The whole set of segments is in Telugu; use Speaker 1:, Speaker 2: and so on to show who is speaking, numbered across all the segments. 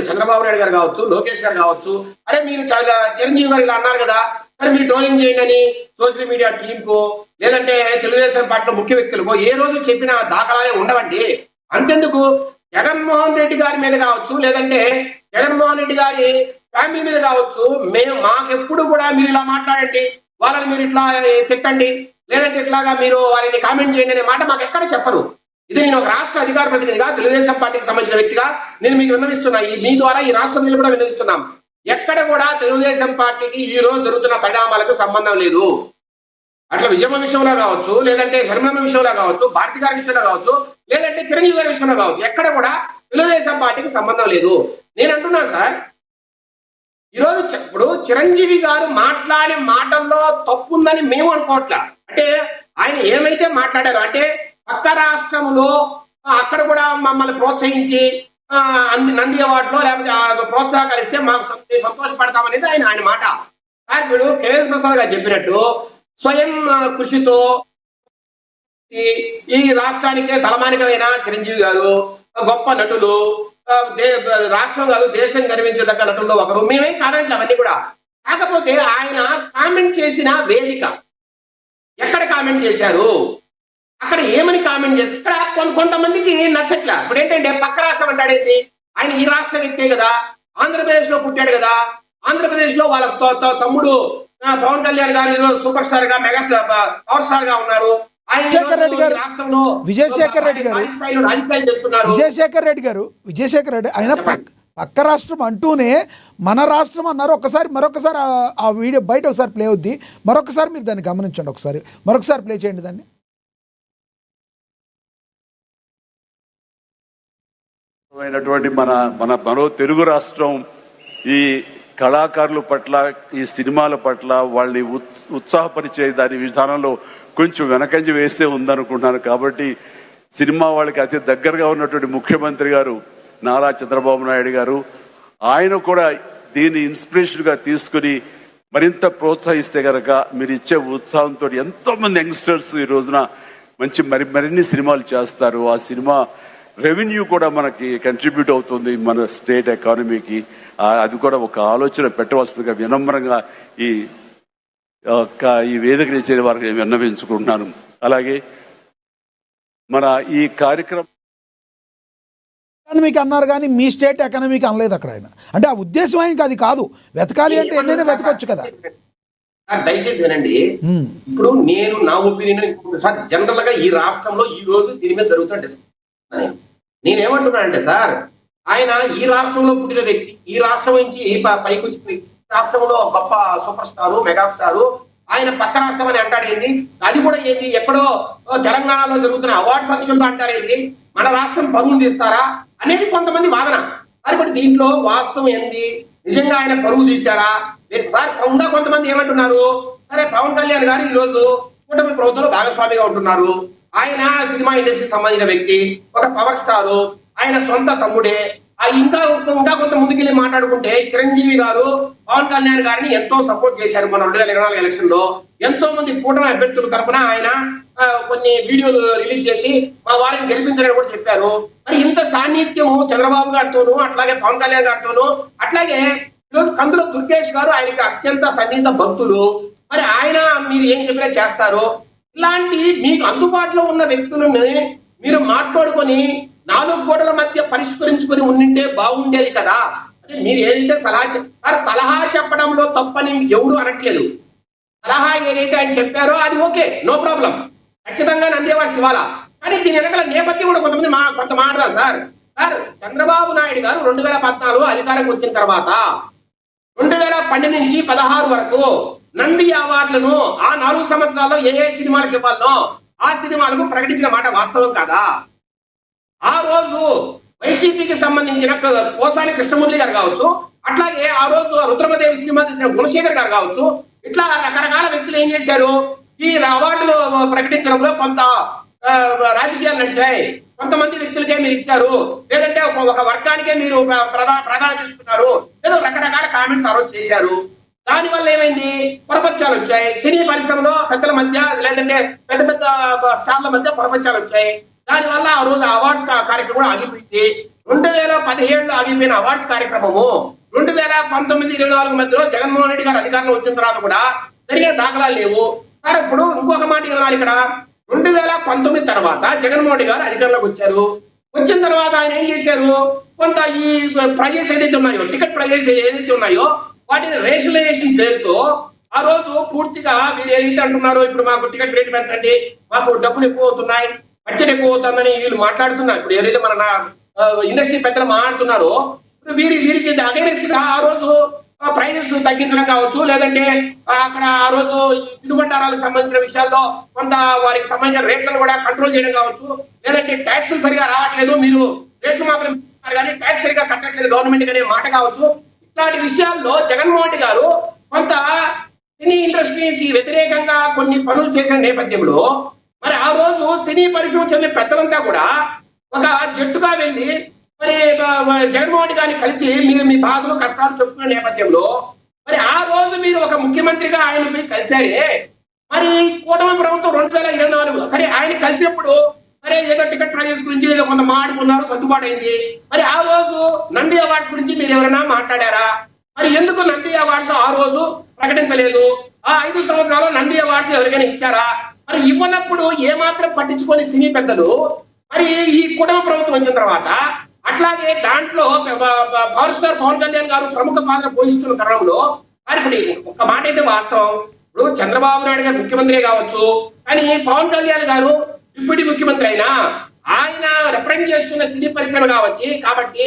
Speaker 1: చంద్రబాబు నాయుడు గారు కావచ్చు, లోకేష్ గారు కావచ్చు, అరే మీరు చిరంజీవి గారు ఇలా అన్నారు కదా, సరే మీరు ట్రోలింగ్ చేయండి అని సోషల్ మీడియా టీంకో లేదంటే తెలుగుదేశం పార్టీలో ముఖ్య వ్యక్తులకో ఏ రోజు చెప్పిన దాఖలాలే ఉండవండి. అంతెందుకు జగన్మోహన్ రెడ్డి గారి మీద కావచ్చు, లేదంటే జగన్మోహన్ రెడ్డి గారి ఫ్యామిలీ మీద కావచ్చు, మాకెప్పుడు కూడా మీరు ఇలా మాట్లాడండి, వాళ్ళని మీరు ఇట్లా తిట్టండి, లేదంటే ఇట్లాగా మీరు వారిని కామెంట్ చేయండి అనే మాట మాకు ఎక్కడ చెప్పరు. ఇది నేను ఒక రాష్ట్ర అధికార ప్రతినిధిగా, తెలుగుదేశం పార్టీకి సంబంధించిన వ్యక్తిగా నేను మీకు విన్నవిస్తున్నా. మీ ద్వారా ఈ రాష్ట్ర ప్రజలు కూడా విన్నవిస్తున్నాం. ఎక్కడ కూడా తెలుగుదేశం పార్టీకి ఈ రోజు జరుగుతున్న పరిణామాలకు సంబంధం లేదు. అట్లా విజయమ్మ విషయంలో కావచ్చు, లేదంటే శర్మమ్మ విషయంలో కావచ్చు, భారతి గారి విషయంలో కావచ్చు, లేదంటే చిరంజీవి గారి విషయంలో కావచ్చు, ఎక్కడ కూడా తెలుగుదేశం పార్టీకి సంబంధం లేదు. నేను అంటున్నాను సార్, ఈరోజు ఇప్పుడు చిరంజీవి గారు మాట్లాడే మాటల్లో తప్పు ఉందని మేము అనుకోవట్లా. అంటే ఆయన ఏమైతే మాట్లాడారో, అంటే పక్క రాష్ట్రంలో అక్కడ కూడా మమ్మల్ని ప్రోత్సహించి నంది అవార్డులో లేకపోతే ప్రోత్సాహకాలు ఇస్తే మాకు సంతోషపడతామనేది ఆయన మాట. కానీ ఇప్పుడు కేఎస్ ప్రసాద్ గారు చెప్పినట్టు స్వయం కృషితో ఈ రాష్ట్రానికే తలమానికమైన చిరంజీవి గారు గొప్ప నటులు, రాష్ట్రం కాదు దేశం గర్వించదగ్గ నటుల్లో ఒకరు. మేమేం కాదంటే అవన్నీ కూడా. కాకపోతే ఆయన కామెంట్ చేసిన వేదిక ఎక్కడ కామెంట్ చేశారు, అక్కడ ఏమని కామెంట్ చేసి ఇక్కడ కొంతమందికి నచ్చట్లా. ఇప్పుడు ఏంటంటే పక్క రాష్ట్రం అంటాడేంటి, ఆయన ఈ రాష్ట్ర వ్యక్తే కదా, ఆంధ్రప్రదేశ్ లో పుట్టాడు కదా, ఆంధ్రప్రదేశ్ లో వాళ్ళ తమ్ముడు పవన్ కళ్యాణ్ గారు సూపర్ స్టార్ గా, మెగా పవర్ స్టార్ గా ఉన్నారు.
Speaker 2: విజయశేఖర్ రెడ్డి ఆయన పక్క రాష్ట్రం అంటూనే మన రాష్ట్రం అన్నారు. మరొకసారి ఆ వీడియో బయట ఒకసారి ప్లే అవుద్ది, మరొకసారి మీరు దాన్ని గమనించండి. మరొకసారి ప్లే చేయండి దాన్ని.
Speaker 3: మన తెలుగు రాష్ట్రం ఈ కళాకారుల పట్ల, ఈ సినిమాల పట్ల వాళ్ళని ఉత్సాహపరిచే దాని విధానంలో కొంచెం వెనకంజ వేసే ఉందనుకుంటున్నాను. కాబట్టి సినిమా వాళ్ళకి అతి దగ్గరగా ఉన్నటువంటి ముఖ్యమంత్రి గారు నారా చంద్రబాబు నాయుడు గారు, ఆయన కూడా దీన్ని ఇన్స్పిరేషన్గా తీసుకుని మరింత ప్రోత్సహిస్తే కనుక మీరు ఇచ్చే ఉత్సాహంతో ఎంతోమంది యంగ్స్టర్స్ ఈ రోజున మరిన్ని సినిమాలు చేస్తారు. ఆ సినిమా రెవెన్యూ కూడా మనకి కంట్రిబ్యూట్ అవుతుంది మన స్టేట్ ఎకానమీకి. అది కూడా ఒక ఆలోచన పెట్టవలసిందిగా వినమ్రంగా ఈ వేదిక ఇచ్చే వారికి విన్నవించుకుంటున్నాను. అలాగే మన ఈ కార్యక్రమం
Speaker 2: ఎకానమీకి అన్నారు కానీ మీ స్టేట్ ఎకానమీకి అనలేదు అక్కడ ఆయన. అంటే ఆ ఉద్దేశం ఆయనకి అది కాదు. వెతకాలి అంటే ఎన్నైనా వెతకొచ్చు కదా.
Speaker 1: దయచేసి వినండి. ఇప్పుడు నేను నా ఒపీనియన్ సార్, జనరల్ గా ఈ రాష్ట్రంలో ఈ రోజు దీని మీద జరుగుతుంటే నేనేమంటున్నానంటే సార్, ఆయన ఈ రాష్ట్రంలో పుట్టిన వ్యక్తి, ఈ రాష్ట్రం నుంచి పైకి వచ్చిన వ్యక్తి, రాష్ట్రంలో గొప్ప సూపర్ స్టారు, మెగాస్టారు. ఆయన పక్క రాష్ట్రం అని అంటాడేంది, అది కూడా ఏంది ఎక్కడో తెలంగాణలో జరుగుతున్న అవార్డు ఫంక్షన్ లో అంటారేంది, మన రాష్ట్రం పరువులు తీస్తారా అనేది కొంతమంది వాదన. మరి దీంట్లో వాస్తవం ఏంది, నిజంగా ఆయన పరువు తీశారా సార్? కొంతమంది ఏమంటున్నారు, సరే పవన్ కళ్యాణ్ గారు ఈ రోజు కూటమి ప్రభుత్వంలో భాగస్వామిగా ఉంటున్నారు, ఆయన సినిమా ఇండస్ట్రీకి సంబంధించిన వ్యక్తి, ఒక పవర్ స్టారు, ఆయన సొంత తమ్ముడే. ఇంకా కొంత ముందుకెళ్ళి మాట్లాడుకుంటే చిరంజీవి గారు పవన్ కళ్యాణ్ గారిని ఎంతో సపోర్ట్ చేశారు. మన 2024 ఎలక్షన్ లో ఎంతో మంది కూటమి అభ్యర్థుల తరఫున ఆయన కొన్ని వీడియోలు రిలీజ్ చేసి మా వారిని గెలిపించారని కూడా చెప్పారు. మరి ఇంత సాన్నిధ్యము చంద్రబాబు గారితోనూ, అట్లాగే పవన్ కళ్యాణ్ గారితోనూ, అట్లాగే ఈరోజు కందుల దుర్గేష్ గారు ఆయనకి అత్యంత సన్నిహిత భక్తులు. మరి ఆయన మీరు ఏం చెప్పినా చేస్తారు. ఇలాంటి మీకు అందుబాటులో ఉన్న వ్యక్తులని మీరు మాట్లాడుకొని 4 గోడల మధ్య పరిష్కరించుకొని ఉండింటే బాగుండేది కదా. అంటే మీరు ఏదైతే సలహా చెప్పడంలో తప్పని ఎవరు అనట్లేదు. సలహా ఏదైతే ఆయన చెప్పారో అది ఓకే, నో ప్రాబ్లం, ఖచ్చితంగా నందేవారి శివాల. కానీ దీని వెనకాల నేపథ్యం కూడా కొంత మాట్లాడారు సార్. చంద్రబాబు నాయుడు గారు 2014 అధికారం వచ్చిన తర్వాత 2012 నుంచి 16 వరకు నంది అవార్డులను ఆ 4 సంవత్సరాల్లో ఏ సినిమాలకు ఇవ్వాలనో ఆ సినిమాలకు ప్రకటించిన మాట వాస్తవం కాదా? ఆ రోజు వైసీపీకి సంబంధించిన పోసాని కృష్ణమూర్తి గారు కావచ్చు, అట్లాగే ఆ రోజు రుద్రమదేవి సినిమా తీసిన గుణశేఖర్ గారు కావచ్చు, ఇట్లా రకరకాల వ్యక్తులు ఏం చేశారు, ఈ అవార్డులు ప్రకటించడంలో కొంత రాజకీయాలు నడిచాయి. కొంతమంది వ్యక్తులకే మీరు ఇచ్చారు, లేదంటే ఒక వర్గానికే మీరు ప్రధానం చేస్తున్నారు, ఏదో రకరకాల కామెంట్స్ ఆ రోజు చేశారు. దానివల్ల ఏమైంది, పొరపచ్చాలు వచ్చాయి. సినీ పరిశ్రమలో పెద్దల మధ్య, లేదంటే పెద్ద పెద్ద స్టార్ల మధ్య పొరపచ్చాలు వచ్చాయి. దానివల్ల ఆ రోజు అవార్డ్స్ కార్యక్రమం కూడా ఆగిపోయింది. 2017లో ఆగిపోయిన అవార్డ్స్ కార్యక్రమము 2019-24 మధ్యలో జగన్మోహన్ రెడ్డి గారు అధికారంలో వచ్చిన తర్వాత కూడా జరిగిన దాఖలాలు లేవు సార్. ఇప్పుడు ఇంకొక మాట వినాలి ఇక్కడ. 2019 తర్వాత జగన్మోహన్ రెడ్డి గారు అధికారంలోకి వచ్చారు. వచ్చిన తర్వాత ఆయన ఏం చేశారు, కొంత ఈ ప్రైజెస్ ఏదైతే ఉన్నాయో, టికెట్ ప్రైజెస్ ఏదైతే ఉన్నాయో వాటిని రేషనలైజేషన్ పేరుతో ఆ రోజు పూర్తిగా మీరు ఏదైతే అంటున్నారో, ఇప్పుడు మాకు టికెట్ రేటు పెంచండి, మాకు డబ్బులు ఎక్కువ అవుతున్నాయి, బడ్జెట్ ఎక్కువ అవుతుందని వీళ్ళు మాట్లాడుతున్నారు. ఇప్పుడు ఏదైతే మన ఇండస్ట్రీ పెద్దలు మాట్లాడుతున్నారో వీరికి అగైనెస్ట్ గా ఆ రోజు ప్రైజెస్ తగ్గించడం కావచ్చు, లేదంటే అక్కడ ఆ రోజు ఈ తినుబండారాలకు సంబంధించిన విషయాల్లో కొంత వారికి సంబంధించిన రేట్లను కూడా కంట్రోల్ చేయడం కావచ్చు, లేదంటే ట్యాక్సులు సరిగా రావట్లేదు, మీరు రేట్లు మాత్రం కానీ ట్యాక్స్ సరిగా కట్టట్లేదు గవర్నమెంట్ అనే మాట కావచ్చు. ఇట్లాంటి విషయాల్లో జగన్మోహన్ రెడ్డి గారు కొంత సినీ ఇండస్ట్రీకి వ్యతిరేకంగా కొన్ని పనులు చేసిన నేపథ్యంలో మరి ఆ రోజు సినీ పరిశ్రమ చెందిన పెద్దలంతా కూడా ఒక జట్టుగా వెళ్ళి మరి జగన్మోహన్ రెడ్డి గారిని కలిసి మీరు మీ బాధలు కష్టాలు చెప్పుకునే నేపథ్యంలో మరి ఆ రోజు మీరు ఒక ముఖ్యమంత్రిగా ఆయన పోయి కలిశారే. మరి కూటమి ప్రభుత్వం 2024 సరే ఆయన కలిసినప్పుడు సరే ఏదో టికెట్ ప్రైజెస్ గురించి ఏదో కొంత మాట్లాడుకున్నారు, సర్దుబాటు అయింది. మరి ఆ రోజు నంది అవార్డ్స్ గురించి మీరు ఎవరైనా మాట్లాడారా? మరి ఎందుకు నంది అవార్డ్స్ ఆ రోజు ప్రకటించలేదు? ఆ 5 సంవత్సరాలు నంది అవార్డ్స్ ఎవరికైనా ఇచ్చారా? మరి ఇవ్వనప్పుడు ఏమాత్రం పట్టించుకొని సినీ పెద్దలు మరి ఈ కుటుంబ ప్రభుత్వం వచ్చిన తర్వాత అట్లాగే దాంట్లో పవర్ స్టార్ పవన్ కళ్యాణ్ గారు ప్రముఖ పాత్ర పోషిస్తున్న క్రమంలో మరి ఇప్పుడు ఒక మాట అయితే వాస్తవం, ఇప్పుడు చంద్రబాబు నాయుడు గారు ముఖ్యమంత్రి కావచ్చు, కానీ పవన్ కళ్యాణ్ గారు డిప్యూటీ ముఖ్యమంత్రి అయినా ఆయన రిప్రజెంట్ చేస్తున్న సినీ పరిశ్రమ కావచ్చు. కాబట్టి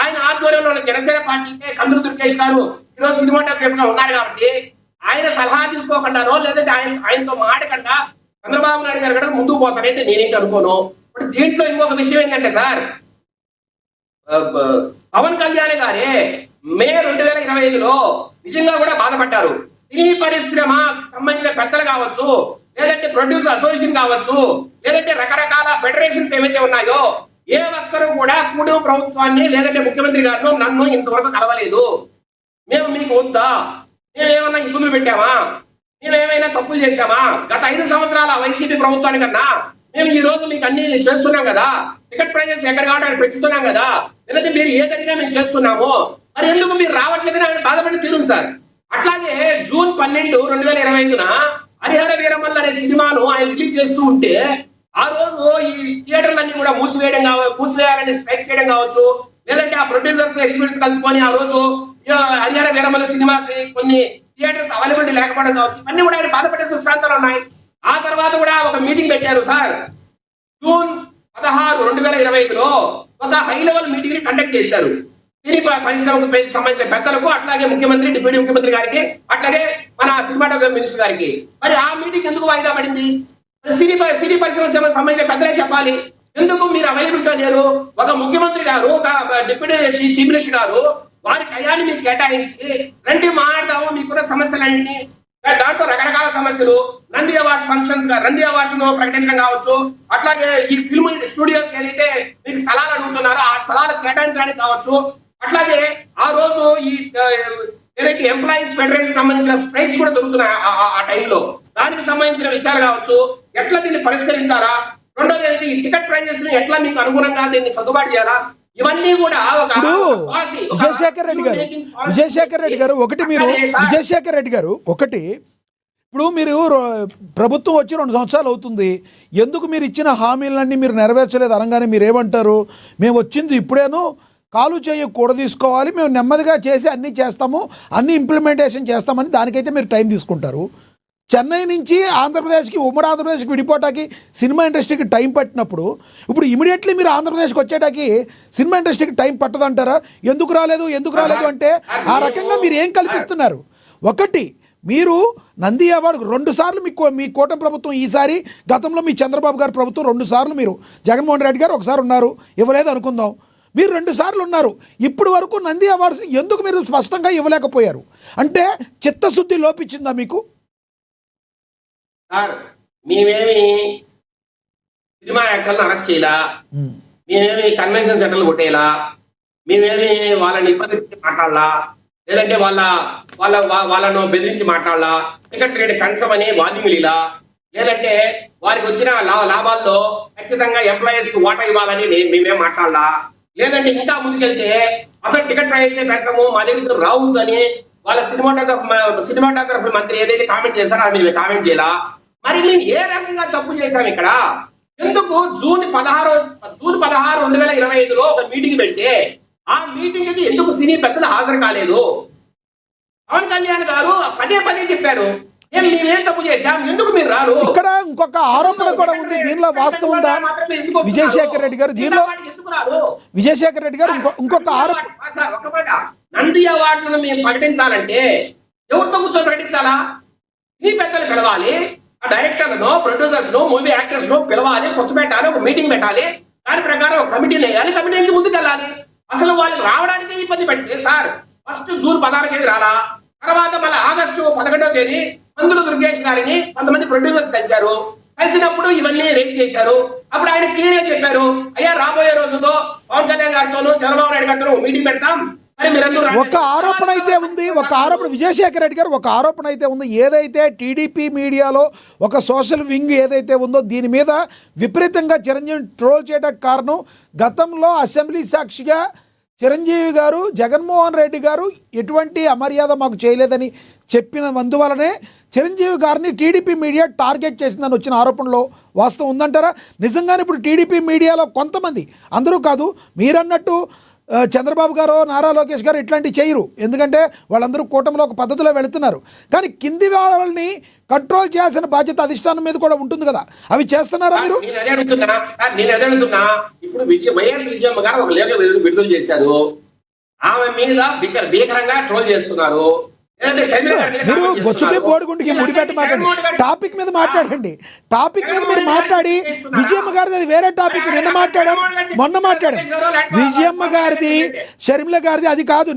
Speaker 1: ఆయన ఆధ్వర్యంలో ఉన్న జనసేన పార్టీకి కందులు దుర్గేష్ గారు ఈరోజు సినిమాటోగ్రఫర్ గా ఉన్నారు. కాబట్టి ఆయన సలహా తీసుకోకుండానో లేదంటే ఆయనతో మాడకుండా చంద్రబాబు నాయుడు గారు కూడా ముందుకు పోతారైతే నేనైతే అనుకోను. ఇప్పుడు దీంట్లో ఇంకొక విషయం ఏంటంటే సార్, పవన్ కళ్యాణ్ గారే మే 2025లో నిజంగా కూడా బాధపడ్డారు. సినీ పరిశ్రమ సంబంధించిన పెద్దలు కావచ్చు, లేదంటే ప్రొడ్యూసర్ అసోసియేషన్ కావచ్చు, లేదంటే రకరకాల ఫెడరేషన్స్ ఏవైతే ఉన్నాయో ఏ ఒక్కరు కూడా కూటమి ప్రభుత్వాన్ని లేదంటే ముఖ్యమంత్రి గారిను నన్ను ఇంతవరకు కలవలేదు. మేము మీకు వద్దా, మేమేమన్నా ఇబ్బందులు పెట్టామా, మేమేమైనా తప్పులు చేశామా? గత 5 సంవత్సరాల వైసీపీ ప్రభుత్వానికన్నా మేము ఈ రోజు మీకు అన్ని చేస్తున్నాం కదా, టికెట్ ప్రైజెస్ ఎక్కడ కావడానికి పెంచుతున్నాం కదా, లేదంటే మీరు ఏదడినా మేము చేస్తున్నాము, మరి ఎందుకు మీరు రావట్లేదని ఆయన బాధపడి తీరుంది సార్. అట్లాగే జూన్ 12, 2025 హరిహర వీరమల్ల అనే సినిమాను ఆయన రిలీజ్ చేస్తూ ఉంటే ఆ రోజు ఈ థియేటర్లన్నీ కూడా మూసివేయాలని స్ట్రైక్ చేయడం కావచ్చు, లేదంటే ఆ ప్రొడ్యూసర్స్ ఎగ్జిబిట్స్ కలుసుకొని ఆ రోజు హరిహర వీరమల్ల సినిమాకి కొన్ని థియేటర్స్ అవైలబిలిటీ లేకపోవడం కావచ్చు, అన్ని కూడా ఆయన బాధపడే దృష్టాంతాలు ఉన్నాయి. ఆ తర్వాత కూడా ఒక మీటింగ్ పెట్టారు సార్. జూన్ 16, 2025లో ఒక హై లెవెల్ మీటింగ్ ని కండక్ట్ చేశారు సినీ పరిశ్రమకు సంబంధించిన పెద్దలకు, అట్లాగే ముఖ్యమంత్రి, డిప్యూటీ ముఖ్యమంత్రి గారికి, అట్లాగే మన సినిమాటోగ్రఫీ మినిస్టర్ గారికి. మరి ఆ మీటింగ్ ఎందుకు వాయిదా పడింది? సినీ పరిశ్రమకు సంబంధించిన పెద్దలే చెప్పాలి. ఎందుకు మీరు అవైలబిలిటీ లేరు? ఒక ముఖ్యమంత్రి గారు, ఒక డిప్యూటీ చీఫ్ మినిస్టర్ గారు వారి టయాన్ని మీకు కేటాయించి రండి మాట్లాడదాము మీకున్న సమస్యలన్నింటినీ. దాంట్లో రకరకాల సమస్యలు, Nandi awards functions Nandi awards ను ప్రకటించడం కావచ్చు, అట్లాగే ఈ ఫిల్మ్ స్టూడియోస్ ఏదైతే మీకు స్థలాలు అడుగుతున్నారో ఆ స్థలాలు కేటాయించడానికి కావచ్చు, అట్లాగే ఆ రోజు ఈ ఏదైతే ఎంప్లాయీస్ ఫెడరేషన్ సంబంధించిన స్ట్రైక్స్ కూడా జరుగుతున్నాయి ఆ టైంలో, దానికి సంబంధించిన విషయాలు కావచ్చు, ఎట్లా దీన్ని పరిష్కరించాలా, రెండోది ఈ టికెట్ ప్రైజెస్ ను ఎట్లా మీకు అనుగుణంగా దీన్ని సర్దుబాటు చేయాలా, ఇవన్నీ కూడా ఒక
Speaker 2: విజయశేఖర్ రెడ్డి గారు ఒకటి మీరు విజయశేఖర్ రెడ్డి గారు ఒకటి ఇప్పుడు మీరు ప్రభుత్వం వచ్చి 2 సంవత్సరాలు అవుతుంది, ఎందుకు మీరు ఇచ్చిన హామీలన్నీ మీరు నెరవేర్చలేదు అనగానే మీరు ఏమంటారు? మేము వచ్చింది ఇప్పుడేను, కాలు చేయ కూడా తీసుకోవాలి, మేము నెమ్మదిగా చేసి అన్నీ చేస్తాము, అన్నీ ఇంప్లిమెంటేషన్ చేస్తామని దానికైతే మీరు టైం తీసుకుంటారు. చెన్నై నుంచి ఆంధ్రప్రదేశ్కి, ఉమ్మడి ఆంధ్రప్రదేశ్కి విడిపోవటానికి సినిమా ఇండస్ట్రీకి టైం పట్టినప్పుడు ఇప్పుడు ఇమీడియట్లీ మీరు ఆంధ్రప్రదేశ్కి వచ్చేటానికి సినిమా ఇండస్ట్రీకి టైం పట్టదంటారా? ఎందుకు రాలేదు అంటే ఆ రకంగా మీరు ఏం కల్పిస్తున్నారు? ఒకటి, మీరు నంది అవార్డు 2 సార్లు మీ కూటమి ప్రభుత్వం, ఈసారి గతంలో మీ చంద్రబాబు గారి ప్రభుత్వం 2 సార్లు, మీరు జగన్మోహన్ రెడ్డి గారు ఒకసారి ఉన్నారు, ఇవ్వలేదు అనుకుందాం, మీరు 2 సార్లు ఉన్నారు. ఇప్పుడు వరకు నంది అవార్డ్స్ ఎందుకు మీరు స్పష్టంగా ఇవ్వలేకపోయారు? అంటే చిత్తశుద్ధి లోపించిందా మీకు?
Speaker 1: సార్, మేమేమి సినిమా యాక్టర్లను అరెస్ట్ చేయాలా, మేమేమి కన్వెన్షన్ సెంటర్లు కొట్టేయాలా, మేమేమి వాళ్ళని ఇబ్బంది మాట్లాడాలా, లేదంటే వాళ్ళను బెదిరించి మాట్లాడాలా, టికెట్ రేట్ కన్సమ్ అని వార్నింగ్ ఇలా, లేదంటే వారికి వచ్చిన లాభాల్లో ఖచ్చితంగా ఎంప్లాయీస్ కి వాటా ఇవ్వాలని మేమేం మాట్లాడాలా, లేదంటే ఇంకా ముందుకెళ్తే అసలు టికెట్ ప్రైస్ పెంచము, మా దగ్గర రావద్దని వాళ్ళ సినిమాటోగ్రఫీ మంత్రి ఏదైతే కామెంట్ చేశారో అది మీరు కామెంట్ చేయాలా? మరి మేము ఏ రకంగా తప్పు చేశాం ఇక్కడ? ఎందుకు జూన్ 16, 2025లో ఒక మీటింగ్ పెడితే ఆ మీటింగ్ కి ఎందుకు సినీ పెద్దలు హాజరు కాలేదు? పవన్ కళ్యాణ్ గారు పదే చెప్పారు, మేమేం తప్పు చేశాం, ఎందుకు మీరు రారు?
Speaker 2: ఇక్కడ ఇంకొక ఆరోపణ కూడా ఉంది, దీనిలో వాస్తవం ఉందా? విజయశేఖర్ రెడ్డి గారు దీనిలో విజయశేఖర్ రెడ్డి గారు ఇంకొక ఆరోపణ,
Speaker 1: ఒక్క మాట, నంది అవార్డులను మేము ప్రకటించాలంటే ఎవరితో కూర్చొని ప్రకటించాలా? ఈ పెద్దలు పిలవాలి, ఆ డైరెక్టర్లను, ప్రొడ్యూసర్స్ ను, మూవీ యాక్టర్స్ ను పిలవాలి, కూర్చోబెట్టాలి, ఒక మీటింగ్ పెట్టాలి, దాని ప్రకారం ఒక కమిటీని వేయాలి, కమిటీ నుంచి ముందుకు వెళ్ళాలి. అసలు వాళ్ళు రావడానికి ఇబ్బంది పడితే సార్ ఫస్ట్ జూన్ 16 రాలా, తర్వాత మళ్ళీ ఆగస్టు 11 మందులు దుర్గేష్ గారిని కొంతమంది ప్రొడ్యూసర్స్ కలిసినప్పుడు ఇవన్నీ రేజ్ చేశారు. అప్పుడు ఆయన క్లియర్ గా చెప్పారు, అయ్యా రాబోయే రోజుల్లో పవన్ కళ్యాణ్ గారితోనూ చంద్రబాబు నాయుడు గారితో మీటింగ్ పెడతాం.
Speaker 2: ఒక ఆరోపణ అయితే ఉంది, ఒక ఆరోపణ విజయశేఖర్ రెడ్డి గారు ఒక ఆరోపణ అయితే ఉంది, ఏదైతే టీడీపీ మీడియాలో ఒక సోషల్ వింగ్ ఏదైతే ఉందో దీని మీద విపరీతంగా చిరంజీవి ట్రోల్ చేయడానికి కారణం గతంలో అసెంబ్లీ సాక్షిగా చిరంజీవి గారు జగన్మోహన్ రెడ్డి గారు ఎటువంటి అమర్యాద మాకు చేయలేదని చెప్పినందువలనే చిరంజీవి గారిని టీడీపీ మీడియా టార్గెట్ చేసిందని వచ్చిన ఆరోపణలో వాస్తవం ఉందంటారా? నిజంగానే ఇప్పుడు టీడీపీ మీడియాలో కొంతమంది, అందరూ కాదు, మీరన్నట్టు చంద్రబాబు గారు, నారా లోకేష్ గారు ఇట్లాంటివి చేయరు, ఎందుకంటే వాళ్ళందరూ కూటమిలో ఒక పద్ధతిలో వెళుతున్నారు. కానీ కింది వాళ్ళని కంట్రోల్ చేయాల్సిన బాధ్యత అధిష్టానం మీద కూడా ఉంటుంది కదా, అవి చేస్తున్నారా మీరు?
Speaker 1: నేను అదే అడుగుతున్నా. ఇప్పుడు వైఎస్ విజయమ్మ గారు ఒక లేఖ విడుదల చేశారు, ఆమె మీద భీకరంగా ట్రోల్ చేస్తున్నారు.
Speaker 2: మీరు బొచ్చుకే బోడిగుండికి ముడిపెట్టి మాట్లాడండి, టాపిక్ మీద మాట్లాడండి. టాపిక్ మీద మీరు మాట్లాడి, విజయమ్మ గారిది అది వేరే టాపిక్, నిన్న మాట్లాడాం, మొన్న మాట్లాడాం. విజయమ్మ గారిది, షర్మిల గారిది అది కాదు.